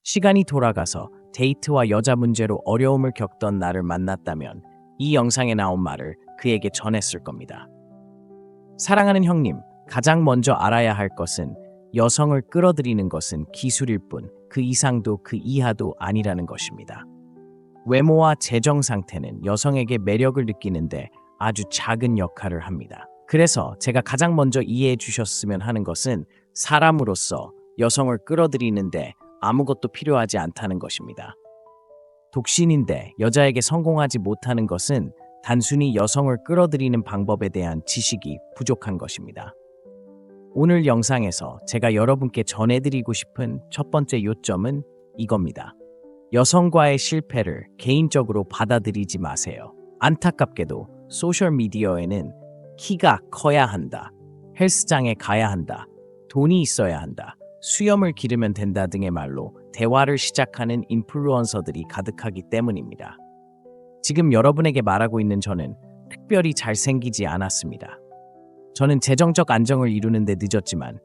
시간이 돌아가서 데이트와 여자 문제로 어려움을 겪던 나를 만났다면 이 영상에 나온 말을 그에게 전했을 겁니다. 사랑하는 형님, 가장 먼저 알아야 할 것은 여성을 끌어들이는 것은 기술일 뿐 그 이상도 그 이하도 아니라는 것입니다. 외모와 재정 상태는 여성에게 매력을 느끼는데 아주 작은 역할을 합니다. 그래서 제가 가장 먼저 이해해 주셨으면 하는 것은 사람으로서 여성을 끌어들이는데 아무것도 필요하지 않다는 것입니다. 독신인데 여자에게 성공하지 못하는 것은 단순히 여성을 끌어들이는 방법에 대한 지식이 부족한 것입니다. 오늘 영상에서 제가 여러분께 전해드리고 싶은 첫 번째 요점은 이겁니다. 여성과의 실패를 개인적으로 받아들이지 마세요. 안타깝게도 소셜미디어에는 키가 커야 한다, 헬스장에 가야 한다, 돈이 있어야 한다, 수염을 기르면 된다 등의 말로 대화를 시작하는 인플루언서들이 가득하기 때문입니다. 지금 여러분에게 말하고 있는 저는 특별히 잘생기지 않았습니다. 저는 재정적 안정을 이루는 데 늦었지만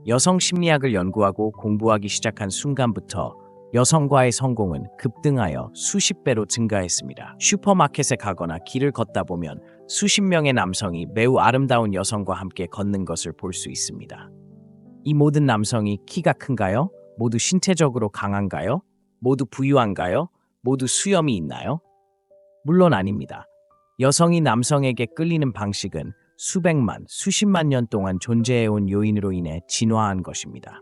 여성 심리학을 연구하고 공부하기 시작한 순간부터 여성과의 성공은 급등하여 수십 배로 증가했습니다. 슈퍼마켓에 가거나 길을 걷다 보면 수십 명의 남성이 매우 아름다운 여성과 함께 걷는 것을 볼 수 있습니다. 이 모든 남성이 키가 큰가요? 모두 신체적으로 강한가요? 모두 부유한가요? 모두 수염이 있나요? 물론 아닙니다. 여성이 남성에게 끌리는 방식은 수백만, 수십만 년 동안 존재해온 요인으로 인해 진화한 것입니다.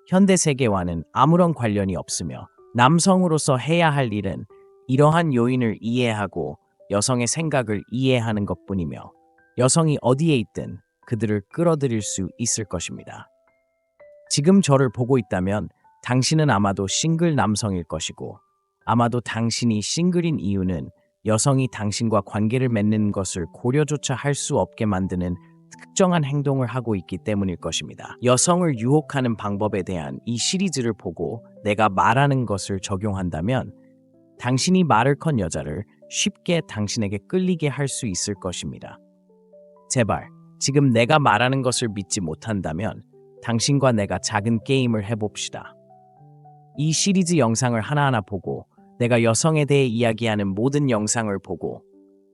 현대 세계와는 아무런 관련이 없으며 남성으로서 해야 할 일은 이러한 요인을 이해하고 여성의 생각을 이해하는 것뿐이며 여성이 어디에 있든 그들을 끌어들일 수 있을 것입니다. 지금 저를 보고 있다면 당신은 아마도 싱글 남성일 것이고 아마도 당신이 싱글인 이유는 여성이 당신과 관계를 맺는 것을 고려조차 할 수 없게 만드는 특정한 행동을 하고 있기 때문일 것입니다. 여성을 유혹하는 방법에 대한 이 시리즈를 보고 내가 말하는 것을 적용한다면 당신이 말을 건 여자를 쉽게 당신에게 끌리게 할 수 있을 것입니다. 제발 지금 내가 말하는 것을 믿지 못한다면 당신과 내가 작은 게임을 해봅시다. 이 시리즈 영상을 하나하나 보고 내가 여성에 대해 이야기하는 모든 영상을 보고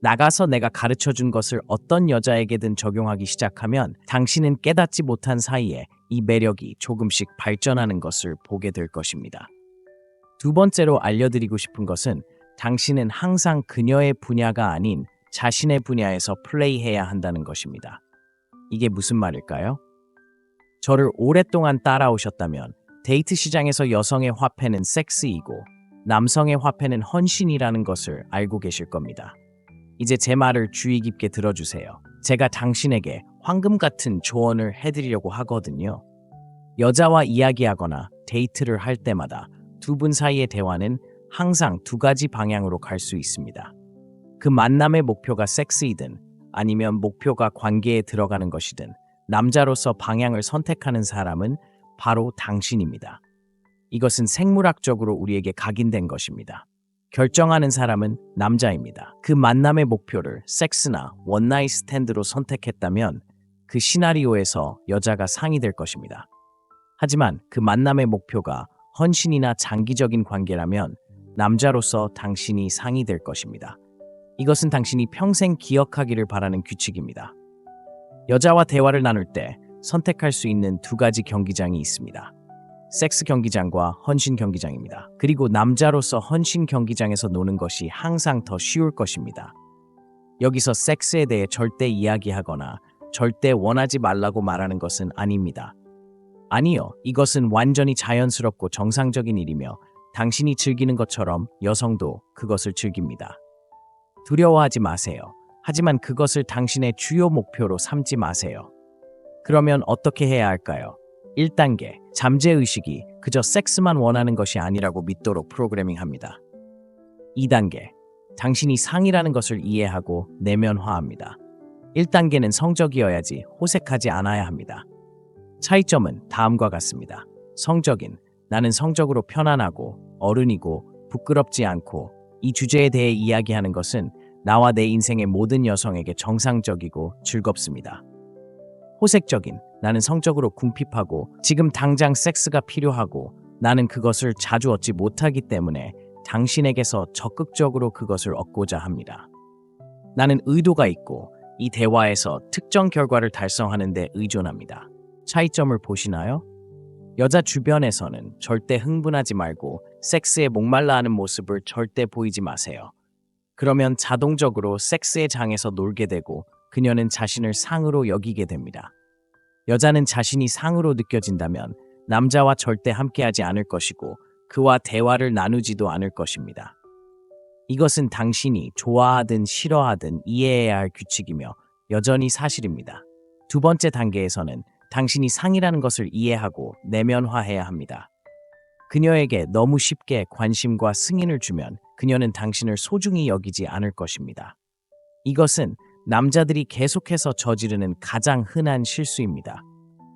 나가서 내가 가르쳐준 것을 어떤 여자에게든 적용하기 시작하면 당신은 깨닫지 못한 사이에 이 매력이 조금씩 발전하는 것을 보게 될 것입니다. 두 번째로 알려드리고 싶은 것은 당신은 항상 그녀의 분야가 아닌 자신의 분야에서 플레이해야 한다는 것입니다. 이게 무슨 말일까요? 저를 오랫동안 따라오셨다면 데이트 시장에서 여성의 화폐는 섹스이고 남성의 화폐는 헌신이라는 것을 알고 계실 겁니다. 이제 제 말을 주의 깊게 들어주세요. 제가 당신에게 황금 같은 조언을 해드리려고 하거든요. 여자와 이야기하거나 데이트를 할 때마다 두 분 사이의 대화는 항상 두 가지 방향으로 갈 수 있습니다. 그 만남의 목표가 섹스이든 아니면 목표가 관계에 들어가는 것이든 남자로서 방향을 선택하는 사람은 바로 당신입니다. 이것은 생물학적으로 우리에게 각인된 것입니다. 결정하는 사람은 남자입니다. 그 만남의 목표를 섹스나 원나잇 스탠드로 선택했다면 그 시나리오에서 여자가 상이 될 것입니다. 하지만 그 만남의 목표가 헌신이나 장기적인 관계라면 남자로서 당신이 상이 될 것입니다. 이것은 당신이 평생 기억하기를 바라는 규칙입니다. 여자와 대화를 나눌 때 선택할 수 있는 두 가지 경기장이 있습니다. 섹스 경기장과 헌신 경기장입니다. 그리고 남자로서 헌신 경기장에서 노는 것이 항상 더 쉬울 것입니다. 여기서 섹스에 대해 절대 이야기하거나 절대 원하지 말라고 말하는 것은 아닙니다. 아니요, 이것은 완전히 자연스럽고 정상적인 일이며 당신이 즐기는 것처럼 여성도 그것을 즐깁니다. 두려워하지 마세요. 하지만 그것을 당신의 주요 목표로 삼지 마세요. 그러면 어떻게 해야 할까요? 1단계, 잠재의식이 그저 섹스만 원하는 것이 아니라고 믿도록 프로그래밍합니다. 2단계, 당신이 상이라는 것을 이해하고 내면화합니다. 1단계는 성적이어야지 호색하지 않아야 합니다. 차이점은 다음과 같습니다. 성적인, 나는 성적으로 편안하고 어른이고 부끄럽지 않고 이 주제에 대해 이야기하는 것은 나와 내 인생의 모든 여성에게 정상적이고 즐겁습니다. 호색적인, 나는 성적으로 궁핍하고 지금 당장 섹스가 필요하고 나는 그것을 자주 얻지 못하기 때문에 당신에게서 적극적으로 그것을 얻고자 합니다. 나는 의도가 있고 이 대화에서 특정 결과를 달성하는 데 의존합니다. 차이점을 보시나요? 여자 주변에서는 절대 흥분하지 말고 섹스에 목말라 하는 모습을 절대 보이지 마세요. 그러면 자동적으로 섹스의 장에서 놀게 되고 그녀는 자신을 상으로 여기게 됩니다. 여자는 자신이 상으로 느껴진다면 남자와 절대 함께하지 않을 것이고 그와 대화를 나누지도 않을 것입니다. 이것은 당신이 좋아하든 싫어하든 이해해야 할 규칙이며 여전히 사실입니다. 두 번째 단계에서는 당신이 상이라는 것을 이해하고 내면화해야 합니다. 그녀에게 너무 쉽게 관심과 승인을 주면 그녀는 당신을 소중히 여기지 않을 것입니다. 이것은 남자들이 계속해서 저지르는 가장 흔한 실수입니다.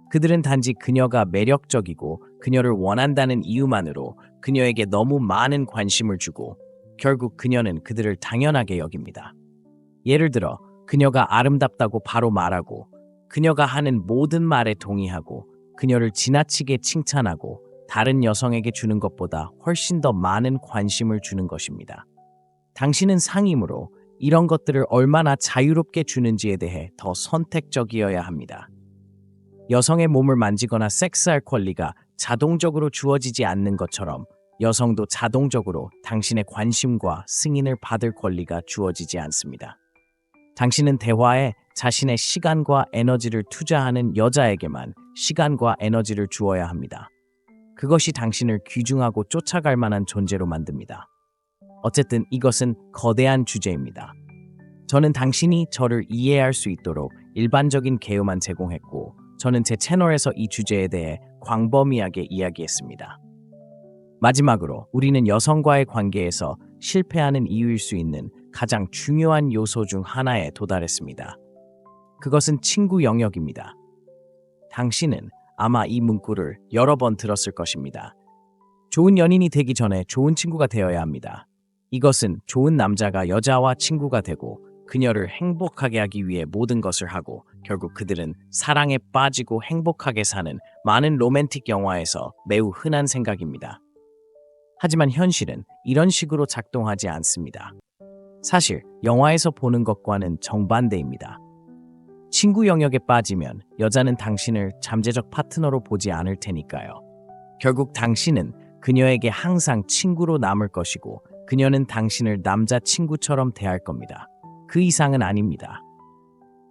그들은 단지 그녀가 매력적이고 그녀를 원한다는 이유만으로 그녀에게 너무 많은 관심을 주고 결국 그녀는 그들을 당연하게 여깁니다. 예를 들어 그녀가 아름답다고 바로 말하고 그녀가 하는 모든 말에 동의하고 그녀를 지나치게 칭찬하고 다른 여성에게 주는 것보다 훨씬 더 많은 관심을 주는 것입니다. 당신은 상이므로 이런 것들을 얼마나 자유롭게 주는지에 대해 더 선택적이어야 합니다. 여성의 몸을 만지거나 섹스할 권리가 자동적으로 주어지지 않는 것처럼 여성도 자동적으로 당신의 관심과 승인을 받을 권리가 주어지지 않습니다. 당신은 대화에 자신의 시간과 에너지를 투자하는 여자에게만 시간과 에너지를 주어야 합니다. 그것이 당신을 귀중하고 쫓아갈 만한 존재로 만듭니다. 어쨌든 이것은 거대한 주제입니다. 저는 당신이 저를 이해할 수 있도록 일반적인 개요만 제공했고 저는 제 채널에서 이 주제에 대해 광범위하게 이야기했습니다. 마지막으로 우리는 여성과의 관계에서 실패하는 이유일 수 있는 가장 중요한 요소 중 하나에 도달했습니다. 그것은 친구 영역입니다. 당신은 아마 이 문구를 여러 번 들었을 것입니다. 좋은 연인이 되기 전에 좋은 친구가 되어야 합니다. 이것은 좋은 남자가 여자와 친구가 되고 그녀를 행복하게 하기 위해 모든 것을 하고 결국 그들은 사랑에 빠지고 행복하게 사는 많은 로맨틱 영화에서 매우 흔한 생각입니다. 하지만 현실은 이런 식으로 작동하지 않습니다. 사실 영화에서 보는 것과는 정반대입니다. 친구 영역에 빠지면 여자는 당신을 잠재적 파트너로 보지 않을 테니까요. 결국 당신은 그녀에게 항상 친구로 남을 것이고 그녀는 당신을 남자친구처럼 대할 겁니다. 그 이상은 아닙니다.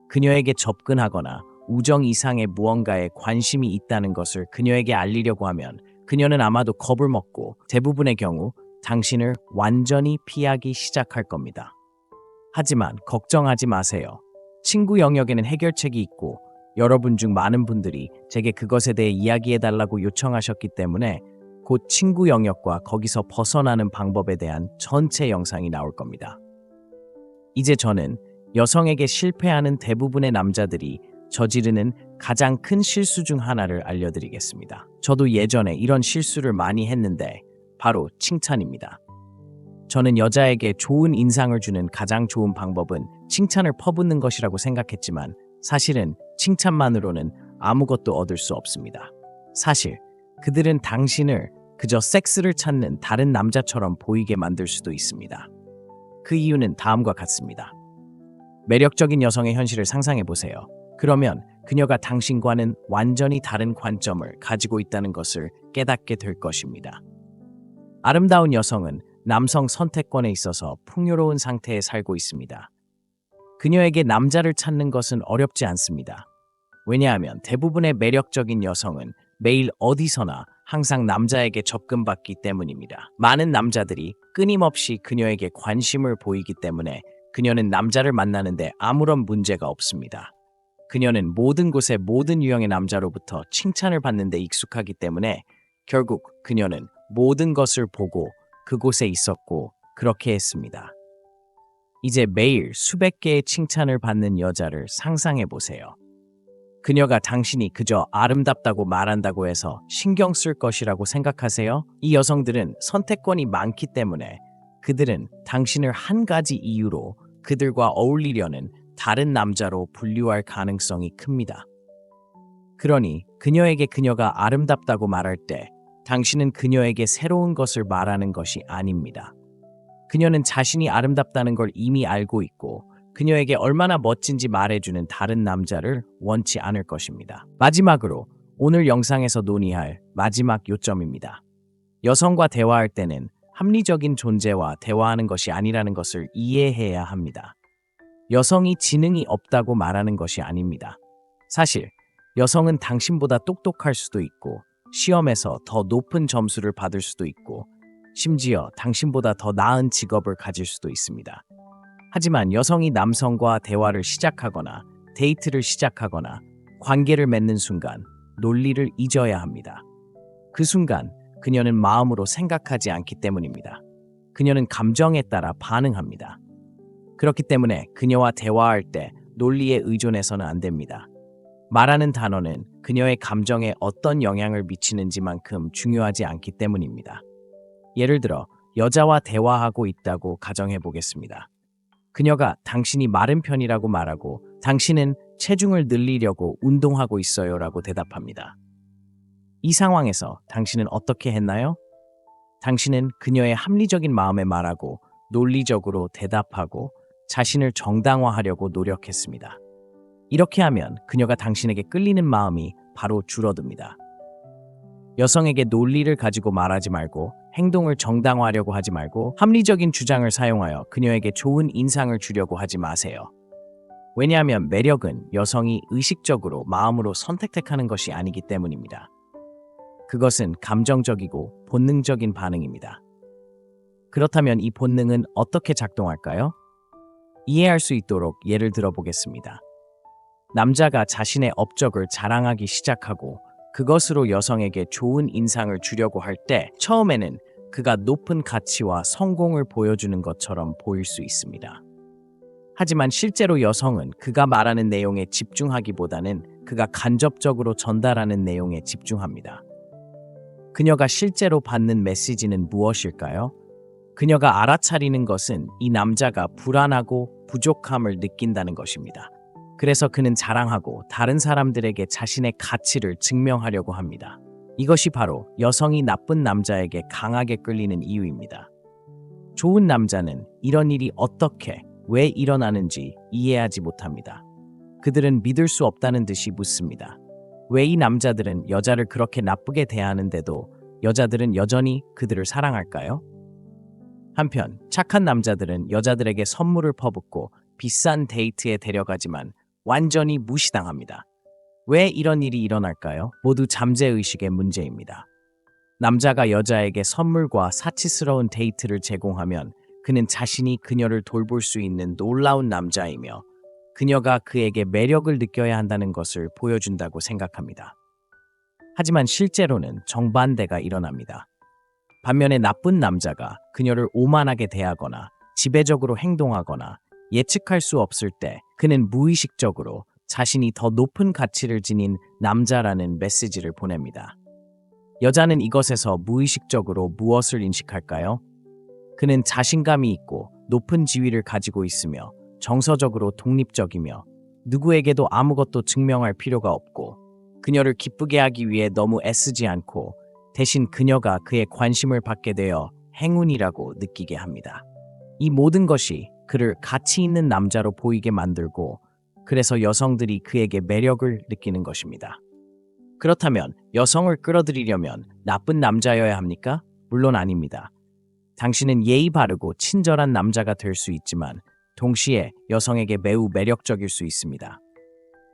그녀에게 접근하거나 우정 이상의 무언가에 관심이 있다는 것을 그녀에게 알리려고 하면 그녀는 아마도 겁을 먹고 대부분의 경우 당신을 완전히 피하기 시작할 겁니다. 하지만 걱정하지 마세요. 친구 영역에는 해결책이 있고 여러분 중 많은 분들이 제게 그것에 대해 이야기해달라고 요청하셨기 때문에 곧 친구 영역과 거기서 벗어나는 방법에 대한 전체 영상이 나올 겁니다. 이제 저는 여성에게 실패하는 대부분의 남자들이 저지르는 가장 큰 실수 중 하나를 알려드리겠습니다. 저도 예전에 이런 실수를 많이 했는데 바로 칭찬입니다. 저는 여자에게 좋은 인상을 주는 가장 좋은 방법은 칭찬을 퍼붓는 것이라고 생각했지만 사실은 칭찬만으로는 아무것도 얻을 수 없습니다. 사실 그들은 당신을 그저 섹스를 찾는 다른 남자처럼 보이게 만들 수도 있습니다. 그 이유는 다음과 같습니다. 매력적인 여성의 현실을 상상해 보세요. 그러면 그녀가 당신과는 완전히 다른 관점을 가지고 있다는 것을 깨닫게 될 것입니다. 아름다운 여성은 남성 선택권에 있어서 풍요로운 상태에 살고 있습니다. 그녀에게 남자를 찾는 것은 어렵지 않습니다. 왜냐하면 대부분의 매력적인 여성은 매일 어디서나 항상 남자에게 접근받기 때문입니다. 많은 남자들이 끊임없이 그녀에게 관심을 보이기 때문에 그녀는 남자를 만나는데 아무런 문제가 없습니다. 그녀는 모든 곳에 모든 유형의 남자로부터 칭찬을 받는 데 익숙하기 때문에 결국 그녀는 모든 것을 보고 그곳에 있었고 그렇게 했습니다. 이제 매일 수백 개의 칭찬을 받는 여자를 상상해 보세요. 그녀가 당신이 그저 아름답다고 말한다고 해서 신경 쓸 것이라고 생각하세요? 이 여성들은 선택권이 많기 때문에 그들은 당신을 한 가지 이유로 그들과 어울리려는 다른 남자로 분류할 가능성이 큽니다. 그러니 그녀에게 그녀가 아름답다고 말할 때 당신은 그녀에게 새로운 것을 말하는 것이 아닙니다. 그녀는 자신이 아름답다는 걸 이미 알고 있고 그녀에게 얼마나 멋진지 말해주는 다른 남자를 원치 않을 것입니다. 마지막으로 오늘 영상에서 논의할 마지막 요점입니다. 여성과 대화할 때는 합리적인 존재와 대화하는 것이 아니라는 것을 이해해야 합니다. 여성이 지능이 없다고 말하는 것이 아닙니다. 사실 여성은 당신보다 똑똑할 수도 있고 시험에서 더 높은 점수를 받을 수도 있고 심지어 당신보다 더 나은 직업을 가질 수도 있습니다. 하지만 여성이 남성과 대화를 시작하거나 데이트를 시작하거나 관계를 맺는 순간 논리를 잊어야 합니다. 그 순간 그녀는 마음으로 생각하지 않기 때문입니다. 그녀는 감정에 따라 반응합니다. 그렇기 때문에 그녀와 대화할 때 논리에 의존해서는 안 됩니다. 말하는 단어는 그녀의 감정에 어떤 영향을 미치는지만큼 중요하지 않기 때문입니다. 예를 들어 여자와 대화하고 있다고 가정해 보겠습니다. 그녀가 당신이 마른 편이라고 말하고 당신은 체중을 늘리려고 운동하고 있어요 라고 대답합니다. 이 상황에서 당신은 어떻게 했나요? 당신은 그녀의 합리적인 마음에 말하고 논리적으로 대답하고 자신을 정당화하려고 노력했습니다. 이렇게 하면 그녀가 당신에게 끌리는 마음이 바로 줄어듭니다. 여성에게 논리를 가지고 말하지 말고 행동을 정당화하려고 하지 말고 합리적인 주장을 사용하여 그녀에게 좋은 인상을 주려고 하지 마세요. 왜냐하면 매력은 여성이 의식적으로 마음으로 선택하는 것이 아니기 때문입니다. 그것은 감정적이고 본능적인 반응입니다. 그렇다면 이 본능은 어떻게 작동할까요? 이해할 수 있도록 예를 들어보겠습니다. 남자가 자신의 업적을 자랑하기 시작하고 그것으로 여성에게 좋은 인상을 주려고 할 때 처음에는 그가 높은 가치와 성공을 보여주는 것처럼 보일 수 있습니다. 하지만 실제로 여성은 그가 말하는 내용에 집중하기보다는 그가 간접적으로 전달하는 내용에 집중합니다. 그녀가 실제로 받는 메시지는 무엇일까요? 그녀가 알아차리는 것은 이 남자가 불안하고 부족함을 느낀다는 것입니다. 그래서 그는 자랑하고 다른 사람들에게 자신의 가치를 증명하려고 합니다. 이것이 바로 여성이 나쁜 남자에게 강하게 끌리는 이유입니다. 좋은 남자는 이런 일이 어떻게, 왜 일어나는지 이해하지 못합니다. 그들은 믿을 수 없다는 듯이 묻습니다. 왜 이 남자들은 여자를 그렇게 나쁘게 대하는데도 여자들은 여전히 그들을 사랑할까요? 한편 착한 남자들은 여자들에게 선물을 퍼붓고 비싼 데이트에 데려가지만 완전히 무시당합니다. 왜 이런 일이 일어날까요? 모두 잠재의식의 문제입니다. 남자가 여자에게 선물과 사치스러운 데이트를 제공하면 그는 자신이 그녀를 돌볼 수 있는 놀라운 남자이며 그녀가 그에게 매력을 느껴야 한다는 것을 보여준다고 생각합니다. 하지만 실제로는 정반대가 일어납니다. 반면에 나쁜 남자가 그녀를 오만하게 대하거나 지배적으로 행동하거나 예측할 수 없을 때 그는 무의식적으로 자신이 더 높은 가치를 지닌 남자라는 메시지를 보냅니다. 여자는 이것에서 무의식적으로 무엇을 인식할까요? 그는 자신감이 있고 높은 지위를 가지고 있으며 정서적으로 독립적이며 누구에게도 아무것도 증명할 필요가 없고 그녀를 기쁘게 하기 위해 너무 애쓰지 않고 대신 그녀가 그의 관심을 받게 되어 행운이라고 느끼게 합니다. 이 모든 것이 그를 가치 있는 남자로 보이게 만들고 그래서 여성들이 그에게 매력을 느끼는 것입니다. 그렇다면 여성을 끌어들이려면 나쁜 남자여야 합니까? 물론 아닙니다. 당신은 예의 바르고 친절한 남자가 될 수 있지만 동시에 여성에게 매우 매력적일 수 있습니다.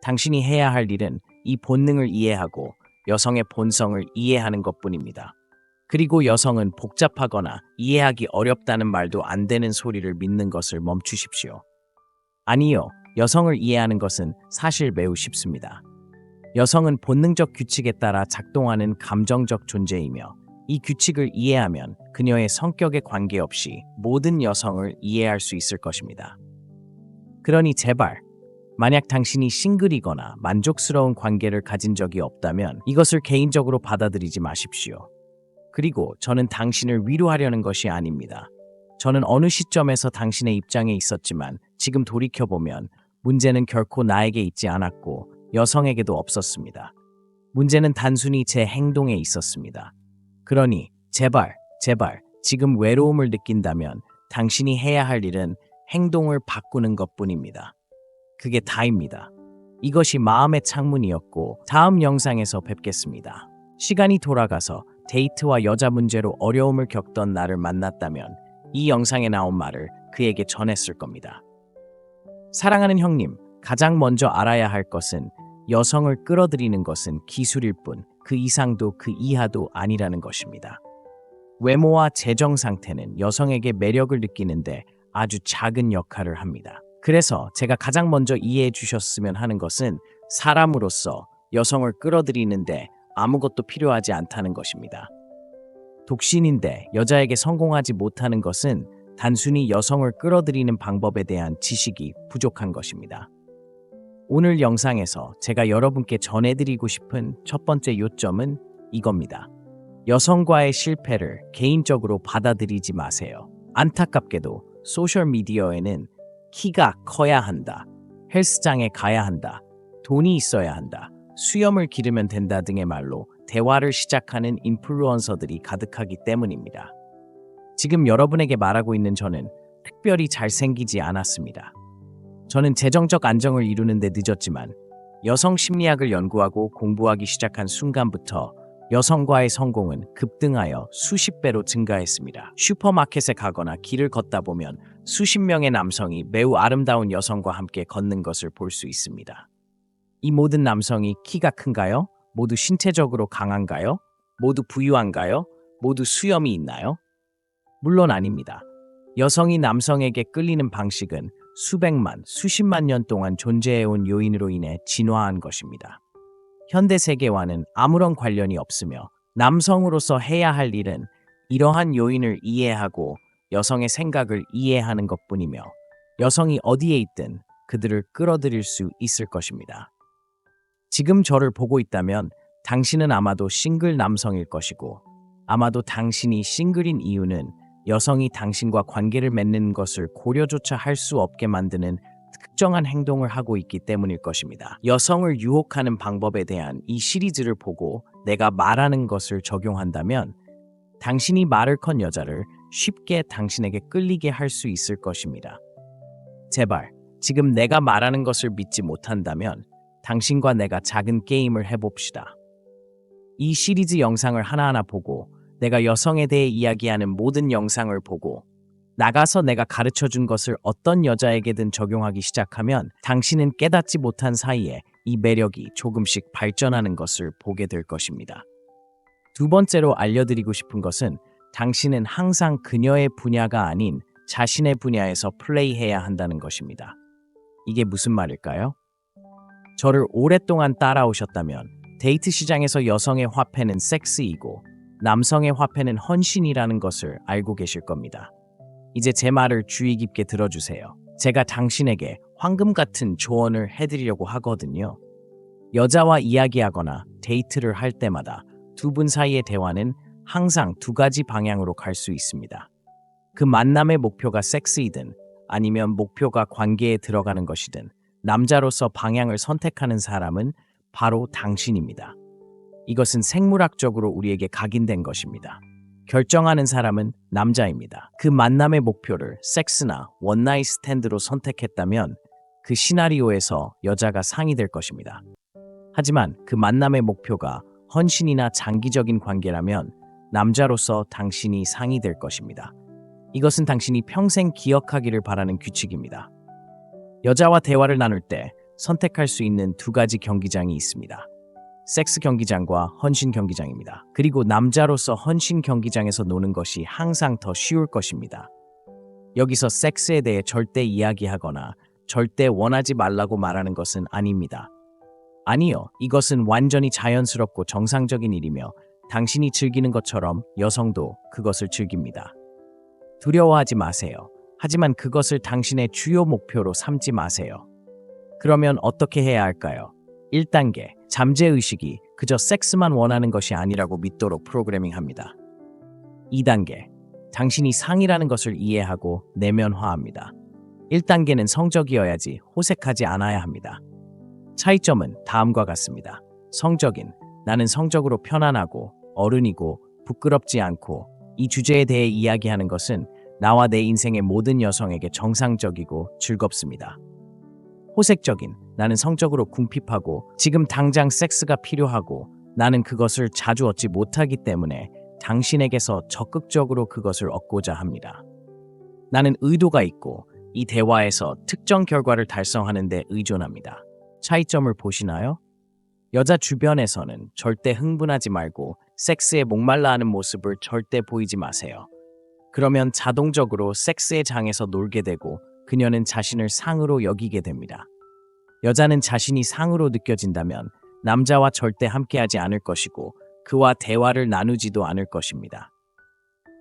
당신이 해야 할 일은 이 본능을 이해하고 여성의 본성을 이해하는 것뿐입니다. 그리고 여성은 복잡하거나 이해하기 어렵다는 말도 안 되는 소리를 믿는 것을 멈추십시오. 아니요, 여성을 이해하는 것은 사실 매우 쉽습니다. 여성은 본능적 규칙에 따라 작동하는 감정적 존재이며 이 규칙을 이해하면 그녀의 성격에 관계없이 모든 여성을 이해할 수 있을 것입니다. 그러니 제발, 만약 당신이 싱글이거나 만족스러운 관계를 가진 적이 없다면 이것을 개인적으로 받아들이지 마십시오. 그리고 저는 당신을 위로하려는 것이 아닙니다. 저는 어느 시점에서 당신의 입장에 있었지만 지금 돌이켜보면 문제는 결코 나에게 있지 않았고 여성에게도 없었습니다. 문제는 단순히 제 행동에 있었습니다. 그러니 제발 지금 외로움을 느낀다면 당신이 해야 할 일은 행동을 바꾸는 것뿐입니다. 그게 다입니다. 이것이 마음의 창문이었고 다음 영상에서 뵙겠습니다. 시간이 돌아가서 데이트와 여자 문제로 어려움을 겪던 나를 만났다면 이 영상에 나온 말을 그에게 전했을 겁니다. 사랑하는 형님, 가장 먼저 알아야 할 것은 여성을 끌어들이는 것은 기술일 뿐 그 이상도 그 이하도 아니라는 것입니다. 외모와 재정 상태는 여성에게 매력을 느끼는데 아주 작은 역할을 합니다. 그래서 제가 가장 먼저 이해해 주셨으면 하는 것은 사람으로서 여성을 끌어들이는데 아무것도 필요하지 않다는 것입니다. 독신인데 여자에게 성공하지 못하는 것은 단순히 여성을 끌어들이는 방법에 대한 지식이 부족한 것입니다. 오늘 영상에서 제가 여러분께 전해드리고 싶은 첫 번째 요점은 이겁니다. 여성과의 실패를 개인적으로 받아들이지 마세요. 안타깝게도 소셜미디어에는 키가 커야 한다, 헬스장에 가야 한다, 돈이 있어야 한다, 수염을 기르면 된다 등의 말로 대화를 시작하는 인플루언서들이 가득하기 때문입니다. 지금 여러분에게 말하고 있는 저는 특별히 잘생기지 않았습니다. 저는 재정적 안정을 이루는데 늦었지만 여성 심리학을 연구하고 공부하기 시작한 순간부터 여성과의 성공은 급등하여 수십 배로 증가했습니다. 슈퍼마켓에 가거나 길을 걷다 보면 수십 명의 남성이 매우 아름다운 여성과 함께 걷는 것을 볼 수 있습니다. 이 모든 남성이 키가 큰가요? 모두 신체적으로 강한가요? 모두 부유한가요? 모두 수염이 있나요? 물론 아닙니다. 여성이 남성에게 끌리는 방식은 수백만, 수십만 년 동안 존재해온 요인으로 인해 진화한 것입니다. 현대 세계와는 아무런 관련이 없으며 남성으로서 해야 할 일은 이러한 요인을 이해하고 여성의 생각을 이해하는 것뿐이며 여성이 어디에 있든 그들을 끌어들일 수 있을 것입니다. 지금 저를 보고 있다면 당신은 아마도 싱글 남성일 것이고 아마도 당신이 싱글인 이유는 여성이 당신과 관계를 맺는 것을 고려조차 할 수 없게 만드는 특정한 행동을 하고 있기 때문일 것입니다. 여성을 유혹하는 방법에 대한 이 시리즈를 보고 내가 말하는 것을 적용한다면 당신이 말을 건 여자를 쉽게 당신에게 끌리게 할 수 있을 것입니다. 제발 지금 내가 말하는 것을 믿지 못한다면 당신과 내가 작은 게임을 해봅시다. 이 시리즈 영상을 하나하나 보고 내가 여성에 대해 이야기하는 모든 영상을 보고 나가서 내가 가르쳐준 것을 어떤 여자에게든 적용하기 시작하면 당신은 깨닫지 못한 사이에 이 매력이 조금씩 발전하는 것을 보게 될 것입니다. 두 번째로 알려드리고 싶은 것은 당신은 항상 그녀의 분야가 아닌 자신의 분야에서 플레이해야 한다는 것입니다. 이게 무슨 말일까요? 저를 오랫동안 따라오셨다면 데이트 시장에서 여성의 화폐는 섹스이고 남성의 화폐는 헌신이라는 것을 알고 계실 겁니다. 이제 제 말을 주의 깊게 들어주세요. 제가 당신에게 황금 같은 조언을 해드리려고 하거든요. 여자와 이야기하거나 데이트를 할 때마다 두 분 사이의 대화는 항상 두 가지 방향으로 갈 수 있습니다. 그 만남의 목표가 섹스이든 아니면 목표가 관계에 들어가는 것이든 남자로서 방향을 선택하는 사람은 바로 당신입니다. 이것은 생물학적으로 우리에게 각인된 것입니다. 결정하는 사람은 남자입니다. 그 만남의 목표를 섹스나 원나잇 스탠드로 선택했다면 그 시나리오에서 여자가 상이 될 것입니다. 하지만 그 만남의 목표가 헌신이나 장기적인 관계라면 남자로서 당신이 상이 될 것입니다. 이것은 당신이 평생 기억하기를 바라는 규칙입니다. 여자와 대화를 나눌 때 선택할 수 있는 두 가지 경기장이 있습니다. 섹스 경기장과 헌신 경기장입니다. 그리고 남자로서 헌신 경기장에서 노는 것이 항상 더 쉬울 것입니다. 여기서 섹스에 대해 절대 이야기하거나 절대 원하지 말라고 말하는 것은 아닙니다. 아니요, 이것은 완전히 자연스럽고 정상적인 일이며 당신이 즐기는 것처럼 여성도 그것을 즐깁니다. 두려워하지 마세요. 하지만 그것을 당신의 주요 목표로 삼지 마세요. 그러면 어떻게 해야 할까요? 1단계, 잠재의식이 그저 섹스만 원하는 것이 아니라고 믿도록 프로그래밍합니다. 2단계, 당신이 상이라는 것을 이해하고 내면화합니다. 1단계는 성적이어야지 호색하지 않아야 합니다. 차이점은 다음과 같습니다. 성적인, 나는 성적으로 편안하고 어른이고 부끄럽지 않고 이 주제에 대해 이야기하는 것은 나와 내 인생의 모든 여성에게 정상적이고 즐겁습니다. 호색적인 나는 성적으로 궁핍하고 지금 당장 섹스가 필요하고 나는 그것을 자주 얻지 못하기 때문에 당신에게서 적극적으로 그것을 얻고자 합니다. 나는 의도가 있고 이 대화에서 특정 결과를 달성하는 데 의존합니다. 차이점을 보시나요? 여자 주변에서는 절대 흥분하지 말고 섹스에 목말라 하는 모습을 절대 보이지 마세요. 그러면 자동적으로 섹스의 장에서 놀게 되고 그녀는 자신을 상으로 여기게 됩니다. 여자는 자신이 상으로 느껴진다면 남자와 절대 함께하지 않을 것이고 그와 대화를 나누지도 않을 것입니다.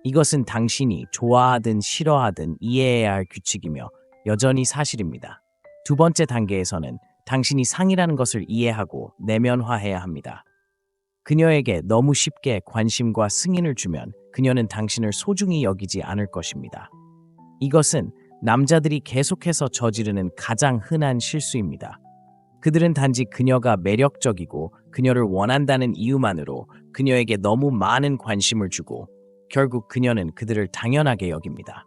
이것은 당신이 좋아하든 싫어하든 이해해야 할 규칙이며 여전히 사실입니다. 두 번째 단계에서는 당신이 상이라는 것을 이해하고 내면화해야 합니다. 그녀에게 너무 쉽게 관심과 승인을 주면 그녀는 당신을 소중히 여기지 않을 것입니다. 이것은 남자들이 계속해서 저지르는 가장 흔한 실수입니다. 그들은 단지 그녀가 매력적이고 그녀를 원한다는 이유만으로 그녀에게 너무 많은 관심을 주고 결국 그녀는 그들을 당연하게 여깁니다.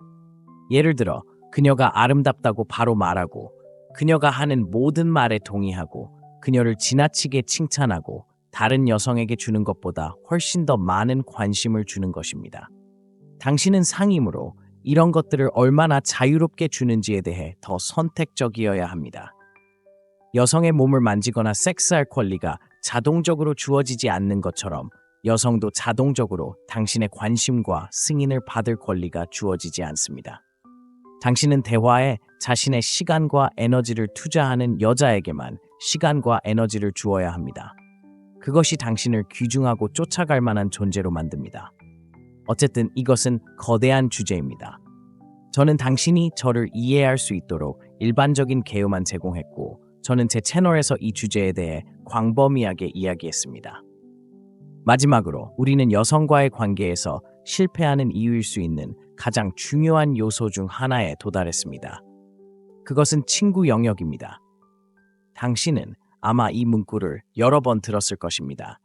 예를 들어 그녀가 아름답다고 바로 말하고 그녀가 하는 모든 말에 동의하고 그녀를 지나치게 칭찬하고 다른 여성에게 주는 것보다 훨씬 더 많은 관심을 주는 것입니다. 당신은 상이므로 이런 것들을 얼마나 자유롭게 주는지에 대해 더 선택적이어야 합니다. 여성의 몸을 만지거나 섹스할 권리가 자동적으로 주어지지 않는 것처럼 여성도 자동적으로 당신의 관심과 승인을 받을 권리가 주어지지 않습니다. 당신은 대화에 자신의 시간과 에너지를 투자하는 여자에게만 시간과 에너지를 주어야 합니다. 그것이 당신을 귀중하고 쫓아갈 만한 존재로 만듭니다. 어쨌든 이것은 거대한 주제입니다. 저는 당신이 저를 이해할 수 있도록 일반적인 개요만 제공했고 저는 제 채널에서 이 주제에 대해 광범위하게 이야기했습니다. 마지막으로 우리는 여성과의 관계에서 실패하는 이유일 수 있는 가장 중요한 요소 중 하나에 도달했습니다. 그것은 친구 영역입니다. 당신은 아마 이 문구를 여러 번 들었을 것입니다.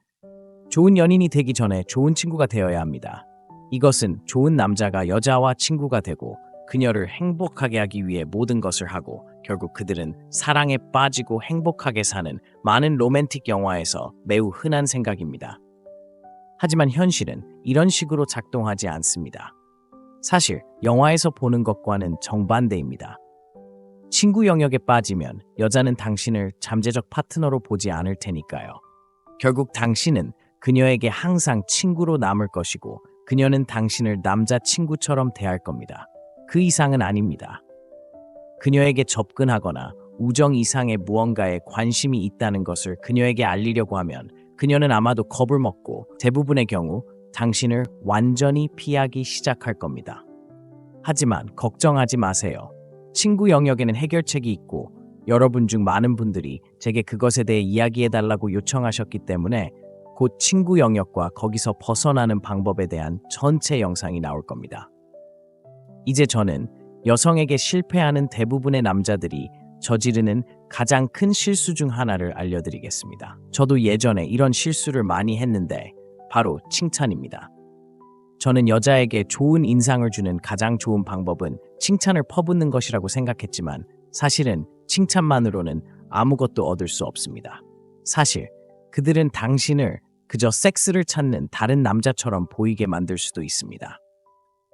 좋은 연인이 되기 전에 좋은 친구가 되어야 합니다. 이것은 좋은 남자가 여자와 친구가 되고 그녀를 행복하게 하기 위해 모든 것을 하고 결국 그들은 사랑에 빠지고 행복하게 사는 많은 로맨틱 영화에서 매우 흔한 생각입니다. 하지만 현실은 이런 식으로 작동하지 않습니다. 사실 영화에서 보는 것과는 정반대입니다. 친구 영역에 빠지면 여자는 당신을 잠재적 파트너로 보지 않을 테니까요. 결국 당신은 그녀에게 항상 친구로 남을 것이고 그녀는 당신을 남자친구처럼 대할 겁니다. 그 이상은 아닙니다. 그녀에게 접근하거나 우정 이상의 무언가에 관심이 있다는 것을 그녀에게 알리려고 하면 그녀는 아마도 겁을 먹고 대부분의 경우 당신을 완전히 피하기 시작할 겁니다. 하지만 걱정하지 마세요. 친구 영역에는 해결책이 있고 여러분 중 많은 분들이 제게 그것에 대해 이야기해달라고 요청하셨기 때문에 곧 친구 영역과 거기서 벗어나는 방법에 대한 전체 영상이 나올 겁니다. 이제 저는 여성에게 실패하는 대부분의 남자들이 저지르는 가장 큰 실수 중 하나를 알려드리겠습니다. 저도 예전에 이런 실수를 많이 했는데 바로 칭찬입니다. 저는 여자에게 좋은 인상을 주는 가장 좋은 방법은 칭찬을 퍼붓는 것이라고 생각했지만 사실은 칭찬만으로는 아무것도 얻을 수 없습니다. 사실 그들은 당신을 그저 섹스를 찾는 다른 남자처럼 보이게 만들 수도 있습니다.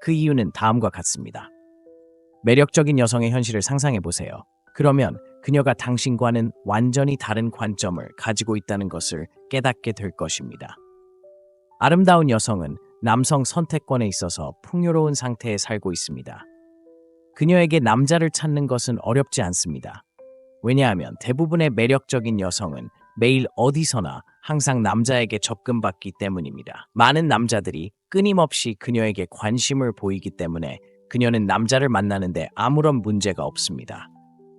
그 이유는 다음과 같습니다. 매력적인 여성의 현실을 상상해 보세요. 그러면 그녀가 당신과는 완전히 다른 관점을 가지고 있다는 것을 깨닫게 될 것입니다. 아름다운 여성은 남성 선택권에 있어서 풍요로운 상태에 살고 있습니다. 그녀에게 남자를 찾는 것은 어렵지 않습니다. 왜냐하면 대부분의 매력적인 여성은 매일 어디서나 항상 남자에게 접근받기 때문입니다. 많은 남자들이 끊임없이 그녀에게 관심을 보이기 때문에 그녀는 남자를 만나는데 아무런 문제가 없습니다.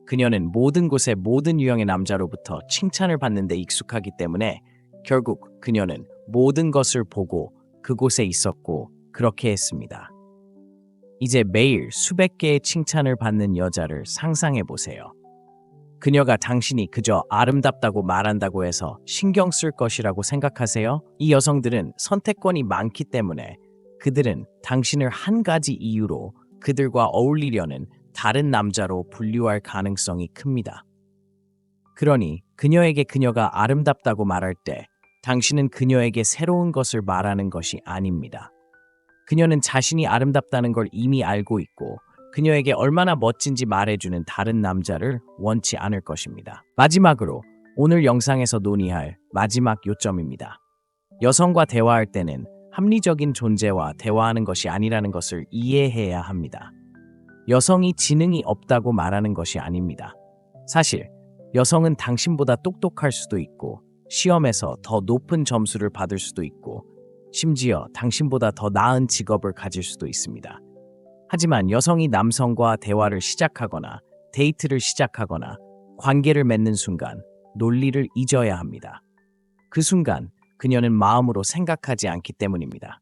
그녀는 모든 곳의 모든 유형의 남자로부터 칭찬을 받는 데 익숙하기 때문에 결국 그녀는 모든 것을 보고 그곳에 있었고 그렇게 했습니다. 이제 매일 수백 개의 칭찬을 받는 여자를 상상해 보세요. 그녀가 당신이 그저 아름답다고 말한다고 해서 신경 쓸 것이라고 생각하세요? 이 여성들은 선택권이 많기 때문에 그들은 당신을 한 가지 이유로 그들과 어울리려는 다른 남자로 분류할 가능성이 큽니다. 그러니 그녀에게 그녀가 아름답다고 말할 때 당신은 그녀에게 새로운 것을 말하는 것이 아닙니다. 그녀는 자신이 아름답다는 걸 이미 알고 있고 그녀에게 얼마나 멋진지 말해주는 다른 남자를 원치 않을 것입니다. 마지막으로 오늘 영상에서 논의할 마지막 요점입니다. 여성과 대화할 때는 합리적인 존재와 대화하는 것이 아니라는 것을 이해해야 합니다. 여성이 지능이 없다고 말하는 것이 아닙니다. 사실 여성은 당신보다 똑똑할 수도 있고 시험에서 더 높은 점수를 받을 수도 있고 심지어 당신보다 더 나은 직업을 가질 수도 있습니다. 하지만 여성이 남성과 대화를 시작하거나 데이트를 시작하거나 관계를 맺는 순간 논리를 잊어야 합니다. 그 순간 그녀는 마음으로 생각하지 않기 때문입니다.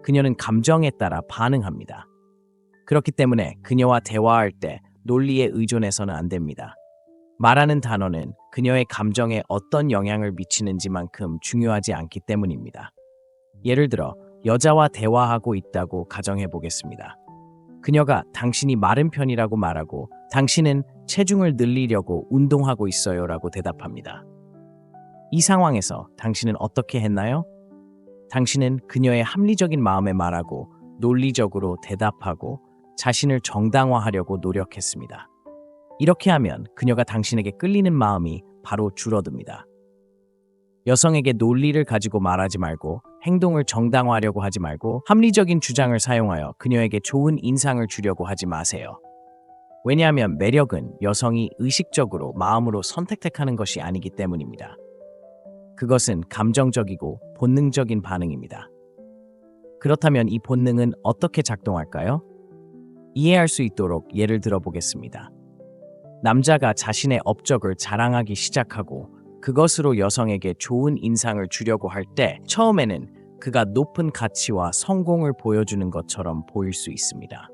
그녀는 감정에 따라 반응합니다. 그렇기 때문에 그녀와 대화할 때 논리에 의존해서는 안 됩니다. 말하는 단어는 그녀의 감정에 어떤 영향을 미치는지만큼 중요하지 않기 때문입니다. 예를 들어 여자와 대화하고 있다고 가정해 보겠습니다. 그녀가 당신이 마른 편이라고 말하고 당신은 체중을 늘리려고 운동하고 있어요 라고 대답합니다. 이 상황에서 당신은 어떻게 했나요? 당신은 그녀의 합리적인 마음에 말하고 논리적으로 대답하고 자신을 정당화하려고 노력했습니다. 이렇게 하면 그녀가 당신에게 끌리는 마음이 바로 줄어듭니다. 여성에게 논리를 가지고 말하지 말고 행동을 정당화하려고 하지 말고 합리적인 주장을 사용하여 그녀에게 좋은 인상을 주려고 하지 마세요. 왜냐하면 매력은 여성이 의식적으로 마음으로 선택하는 것이 아니기 때문입니다. 그것은 감정적이고 본능적인 반응입니다. 그렇다면 이 본능은 어떻게 작동할까요? 이해할 수 있도록 예를 들어보겠습니다. 남자가 자신의 업적을 자랑하기 시작하고 그것으로 여성에게 좋은 인상을 주려고 할 때 처음에는 그가 높은 가치와 성공을 보여주는 것처럼 보일 수 있습니다.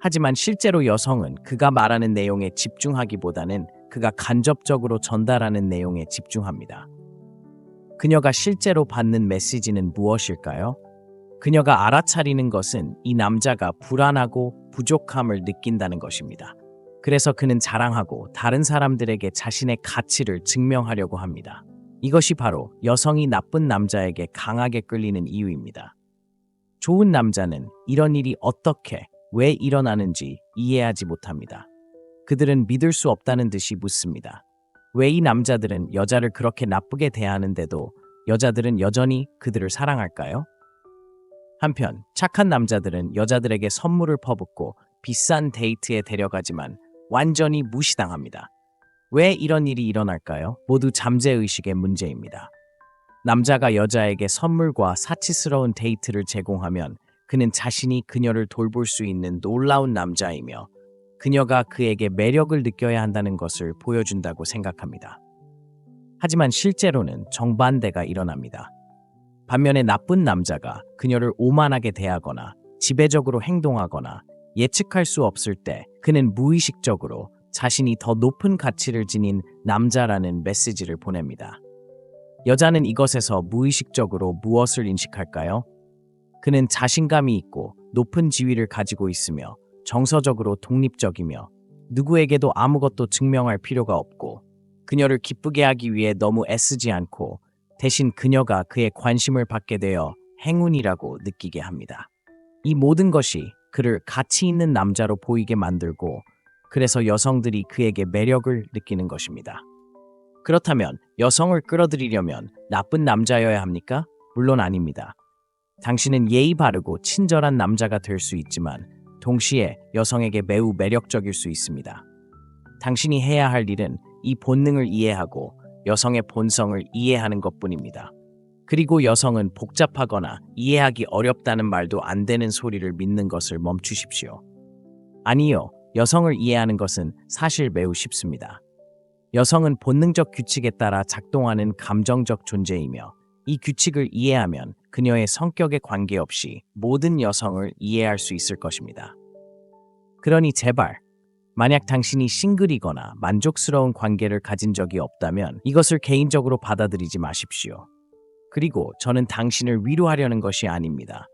하지만 실제로 여성은 그가 말하는 내용에 집중하기보다는 그가 간접적으로 전달하는 내용에 집중합니다. 그녀가 실제로 받는 메시지는 무엇일까요? 그녀가 알아차리는 것은 이 남자가 불안하고 부족함을 느낀다는 것입니다. 그래서 그는 자랑하고 다른 사람들에게 자신의 가치를 증명하려고 합니다. 이것이 바로 여성이 나쁜 남자에게 강하게 끌리는 이유입니다. 좋은 남자는 이런 일이 어떻게, 왜 일어나는지 이해하지 못합니다. 그들은 믿을 수 없다는 듯이 묻습니다. 왜 이 남자들은 여자를 그렇게 나쁘게 대하는데도 여자들은 여전히 그들을 사랑할까요? 한편 착한 남자들은 여자들에게 선물을 퍼붓고 비싼 데이트에 데려가지만 완전히 무시당합니다. 왜 이런 일이 일어날까요? 모두 잠재의식의 문제입니다. 남자가 여자에게 선물과 사치스러운 데이트를 제공하면 그는 자신이 그녀를 돌볼 수 있는 놀라운 남자이며 그녀가 그에게 매력을 느껴야 한다는 것을 보여준다고 생각합니다. 하지만 실제로는 정반대가 일어납니다. 반면에 나쁜 남자가 그녀를 오만하게 대하거나 지배적으로 행동하거나 예측할 수 없을 때 그는 무의식적으로 자신이 더 높은 가치를 지닌 남자라는 메시지를 보냅니다. 여자는 이것에서 무의식적으로 무엇을 인식할까요? 그는 자신감이 있고 높은 지위를 가지고 있으며 정서적으로 독립적이며 누구에게도 아무것도 증명할 필요가 없고 그녀를 기쁘게 하기 위해 너무 애쓰지 않고 대신 그녀가 그의 관심을 받게 되어 행운이라고 느끼게 합니다. 이 모든 것이 그를 가치 있는 남자로 보이게 만들고 그래서 여성들이 그에게 매력을 느끼는 것입니다. 그렇다면 여성을 끌어들이려면 나쁜 남자여야 합니까? 물론 아닙니다. 당신은 예의 바르고 친절한 남자가 될 수 있지만 동시에 여성에게 매우 매력적일 수 있습니다. 당신이 해야 할 일은 이 본능을 이해하고 여성의 본성을 이해하는 것뿐입니다. 그리고 여성은 복잡하거나 이해하기 어렵다는 말도 안 되는 소리를 믿는 것을 멈추십시오. 아니요, 여성을 이해하는 것은 사실 매우 쉽습니다. 여성은 본능적 규칙에 따라 작동하는 감정적 존재이며 이 규칙을 이해하면 그녀의 성격에 관계없이 모든 여성을 이해할 수 있을 것입니다. 그러니 제발 만약 당신이 싱글이거나 만족스러운 관계를 가진 적이 없다면 이것을 개인적으로 받아들이지 마십시오. 그리고 저는 당신을 위로하려는 것이 아닙니다.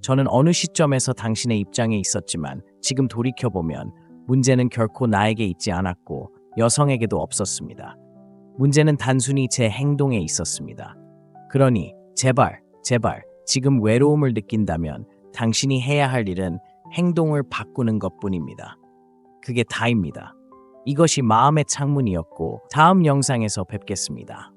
저는 어느 시점에서 당신의 입장에 있었지만 지금 돌이켜보면 문제는 결코 나에게 있지 않았고 여성에게도 없었습니다. 문제는 단순히 제 행동에 있었습니다. 그러니 제발 지금 외로움을 느낀다면 당신이 해야 할 일은 행동을 바꾸는 것뿐입니다. 그게 다입니다. 이것이 마음의 창문이었고 다음 영상에서 뵙겠습니다.